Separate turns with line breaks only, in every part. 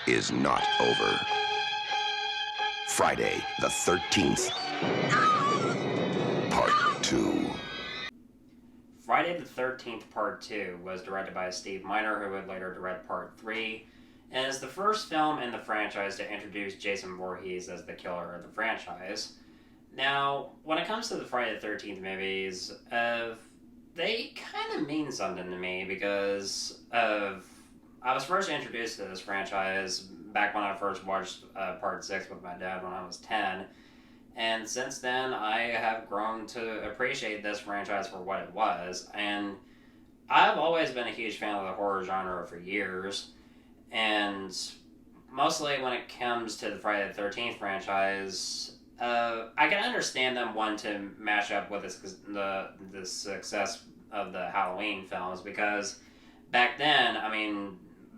is not over. Friday the 13th, Part 2.
Friday the 13th Part 2 was directed by Steve Miner, who would later direct Part 3, and is the first film in the franchise to introduce Jason Voorhees as the killer of the franchise. Now, when it comes to the Friday the 13th movies, they kind of mean something to me because I was first introduced to this franchise back when I first watched Part 6 with my dad when I was 10. And since then, I have grown to appreciate this franchise for what it was. And I've always been a huge fan of the horror genre for years. And mostly when it comes to the Friday the 13th franchise, I can understand them wanting to mash up with the success of the Halloween films because back then,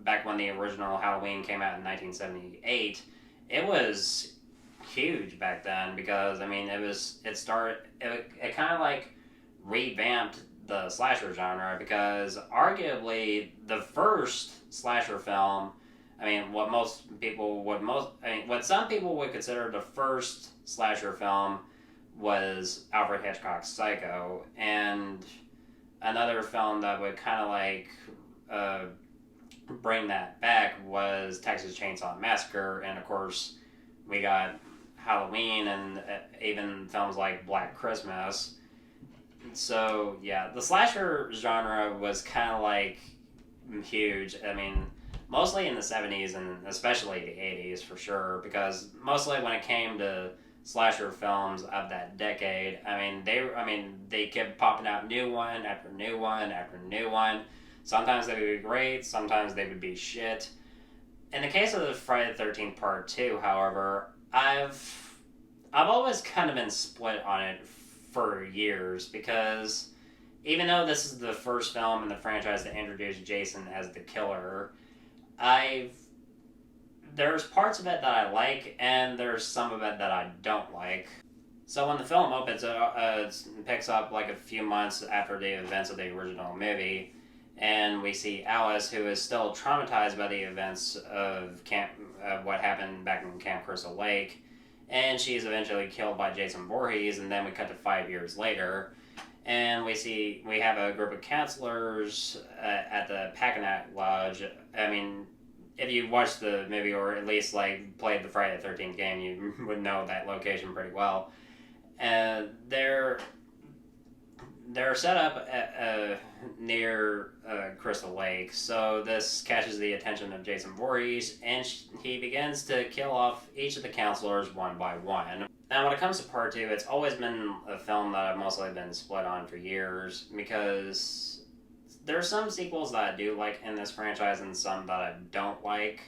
back when the original Halloween came out in 1978, it was huge back then because it kind of like revamped the slasher genre because arguably the first slasher film, what some people would consider the first slasher film was Alfred Hitchcock's Psycho, and another film that would kind of bring that back was Texas Chainsaw Massacre, and of course we got Halloween and even films like Black Christmas. So yeah, the slasher genre was kind of huge. Mostly in the 70s and especially the 80s for sure, because mostly when it came to slasher films of that decade, they kept popping out new one after new one after new one. Sometimes they would be great, sometimes they would be shit. In the case of the Friday the 13th Part 2, however, I've always kind of been split on it for years because even though this is the first film in the franchise to introduce Jason as the killer, there's parts of it that I like and there's some of it that I don't like. So when the film opens, it picks up a few months after the events of the original movie, and we see Alice, who is still traumatized by the events of what happened back in Camp Crystal Lake, and she's eventually killed by Jason Voorhees. And then we cut to 5 years later, and we have a group of counselors at the Packanack Lodge. If you watched the movie or at least played the Friday the 13th game, you would know that location pretty well. They're set up near Crystal Lake, so this catches the attention of Jason Voorhees, and he begins to kill off each of the counselors one by one. Now, when it comes to Part 2, it's always been a film that I've mostly been split on for years, because there are some sequels that I do like in this franchise and some that I don't like.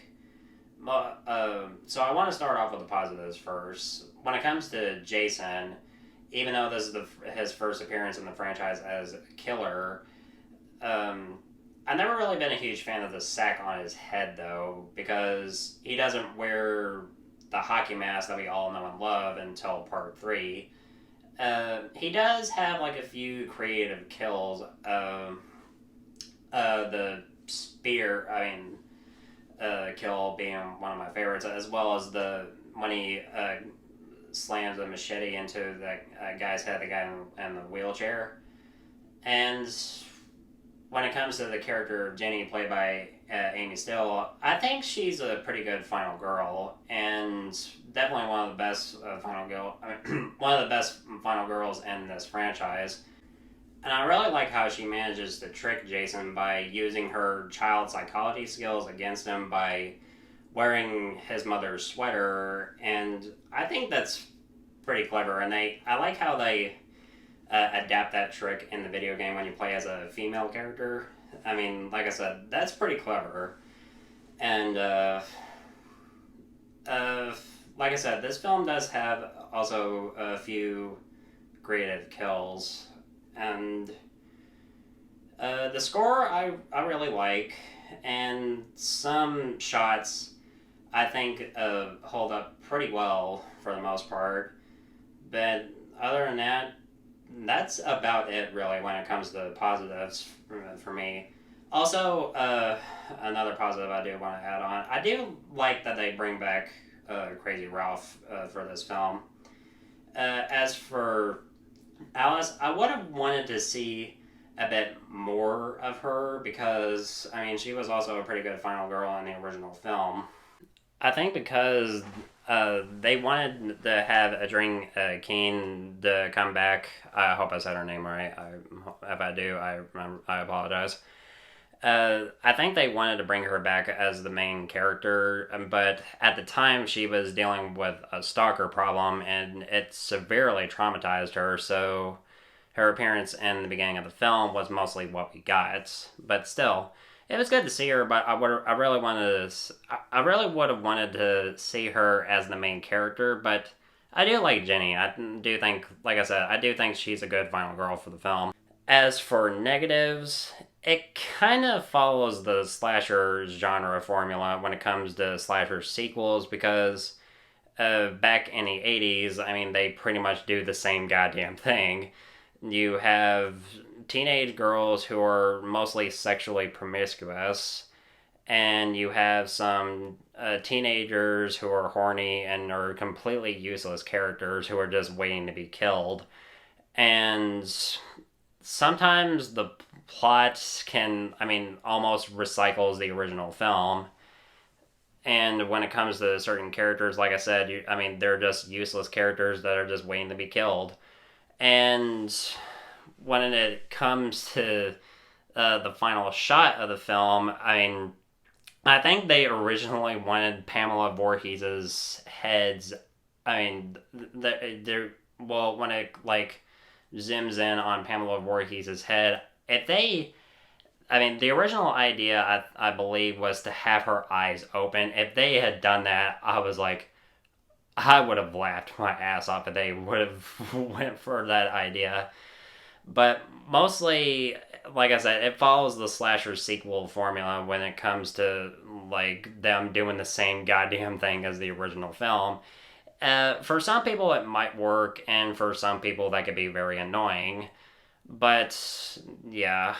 So I want to start off with the positives first. When it comes to Jason, even though this is his first appearance in the franchise as a killer, I've never really been a huge fan of the sack on his head, though, because he doesn't wear the hockey mask that we all know and love until Part 3. He does have a few creative kills. The spear, kill being one of my favorites, as well as when he slams a machete into that guy's head, the guy in the wheelchair. And when it comes to the character of Jenny, played by Amy Still, I think she's a pretty good final girl, and definitely one of the best one of the best final girls in this franchise. And I really like how she manages to trick Jason by using her child psychology skills against him by wearing his mother's sweater, and I think that's pretty clever. And I like how they adapt that trick in the video game when you play as a female character. Like I said, that's pretty clever. And like I said, this film does have also a few creative kills. And the score I really like, and some shots I think hold up pretty well for the most part. But other than that, that's about it really when it comes to the positives for me. Also, another positive I do want to add on. I do like that they bring back Crazy Ralph for this film. As for Alice, I would have wanted to see a bit more of her because, I mean, she was also a pretty good final girl in the original film. I think because they wanted to have Adrien Keen to come back. I hope I said her name right. If I do, I apologize. I think they wanted to bring her back as the main character, but at the time she was dealing with a stalker problem and it severely traumatized her, so her appearance in the beginning of the film was mostly what we got. But still, it was good to see her, but I really would have wanted to see her as the main character, but I do like Jenny. I do think, like I said, I do think she's a good final girl for the film. As for negatives, it kind of follows the slasher genre formula when it comes to slasher sequels because back in the 80s, I mean, they pretty much do the same goddamn thing. You have teenage girls who are mostly sexually promiscuous, and you have some teenagers who are horny and are completely useless characters who are just waiting to be killed. And sometimes the plot can, I mean, almost recycles the original film. And when it comes to certain characters, like I said, I mean, they're just useless characters that are just waiting to be killed. And when it comes to the final shot of the film, I mean, I think they originally wanted Pamela Voorhees's heads. I mean, they're well, when it like zooms in on Pamela Voorhees's head, if they, I mean, the original idea I believe was to have her eyes open. If they had done that, I was like, I would have laughed my ass off if they would have went for that idea. But mostly, like I said, it follows the slasher sequel formula when it comes to like them doing the same goddamn thing as the original film. For some people, it might work, and for some people, that could be very annoying. But yeah,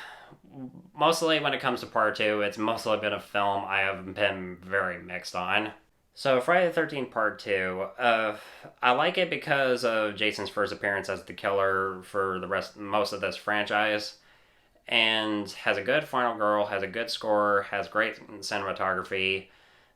mostly when it comes to part two, it's mostly been a film I have been very mixed on. So Friday the 13th Part 2, I like it because of Jason's first appearance as the killer for most of this franchise, and has a good final girl, has a good score, has great cinematography,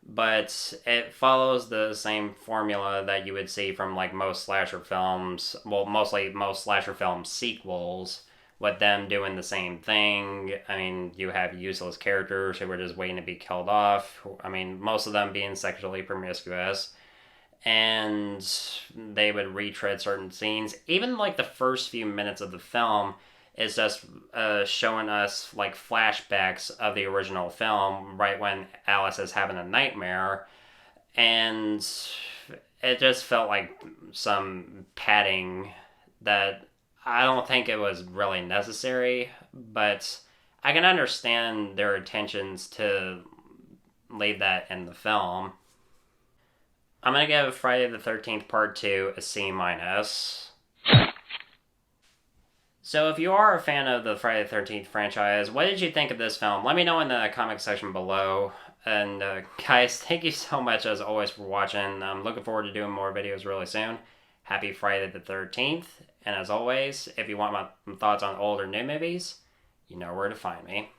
but it follows the same formula that you would see from like most slasher films, well, mostly most slasher film sequels, with them doing the same thing. I mean, you have useless characters who are just waiting to be killed off. I mean, most of them being sexually promiscuous. And they would retread certain scenes. Even like the first few minutes of the film is just showing us like flashbacks of the original film right when Alice is having a nightmare. And it just felt like some padding that I don't think it was really necessary, but I can understand their intentions to leave that in the film. I'm gonna give Friday the 13th Part 2 a C minus. So if you are a fan of the Friday the 13th franchise, what did you think of this film? Let me know in the comment section below. And guys, thank you so much as always for watching. I'm looking forward to doing more videos really soon. Happy Friday the 13th. And as always, if you want my thoughts on old or new movies, you know where to find me.